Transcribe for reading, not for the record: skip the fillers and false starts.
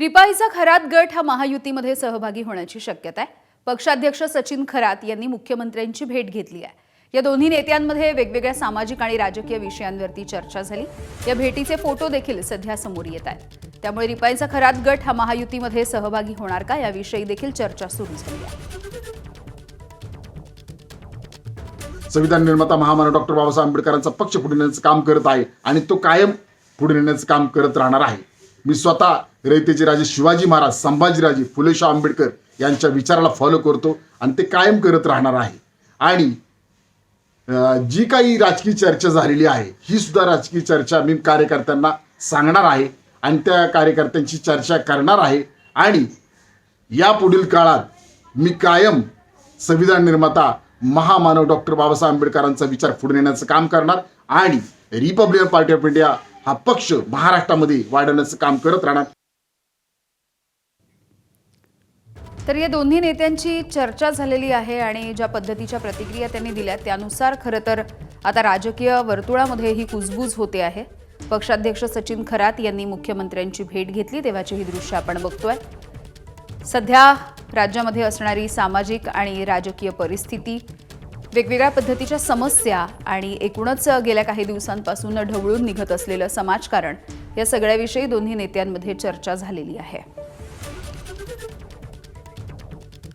रिपाईचा खरात गट हा महायुतीमध्ये सहभागी होण्याची शक्यता आहे। पक्षाध्यक्ष सचिन खरात यांनी मुख्यमंत्र्यांची भेट घेतली आहे। या दोन्ही नेत्यांमध्ये वेगवेगळ्या सामाजिक आणि राजकीय विषयांवरती चर्चा झाली। या भेटीचे फोटो देखील सध्या समोर येत आहेत। त्यामुळे रिपाईचा खरात गट हा महायुतीमध्ये सहभागी होणार का याविषयी देखील चर्चा सुरू झाली आहे। संविधान निर्माता महामानव डॉक्टर बाबासाहेब आंबेडकरांचा पक्ष पुढे नेण्याचं काम करत आहे आणि तो कायम पुढे नेण्याचं काम करत राहणार आहे। मी स्वतः रयतेचे राजे शिवाजी महाराज, संभाजीराजे, फुले आंबेडकर यांच्या विचाराला फॉलो करतो आणि ते कायम करत राहणार आहे। आणि जी काही राजकीय चर्चा झालेली आहे ही सुद्धा राजकीय चर्चा मी कार्यकर्त्यांना सांगणार आहे आणि त्या कार्यकर्त्यांची चर्चा करणार आहे। आणि यापुढील काळात मी कायम संविधान निर्माता महामानव डॉक्टर बाबासाहेब आंबेडकरांचा विचार पुढे नेण्याचं काम करणार आणि रिपब्लिकन पार्टी ऑफ इंडिया हा पक्ष महाराष्ट्रामध्ये वाढवण्याचं काम करत राहणार। तर या दोन्ही नेत्यांची चर्चा झालेली आहे आणि ज्या पद्धतीच्या प्रतिक्रिया त्यांनी दिल्या त्यानुसार खरं तर आता राजकीय वर्तुळामध्ये ही कुजबूज होते आहे। पक्षाध्यक्ष सचिन खरात यांनी मुख्यमंत्र्यांची भेट घेतली तेव्हाची ही दृश्य आपण बघतोय। सध्या राज्यामध्ये असणारी सामाजिक आणि राजकीय परिस्थिती, वेगवेगळ्या पद्धतीच्या समस्या आणि एकूणच गेल्या काही दिवसांपासून ढवळून निघत असलेलं समाजकारण या सगळ्याविषयी दोन्ही नेत्यांमध्ये चर्चा झालेली आहे।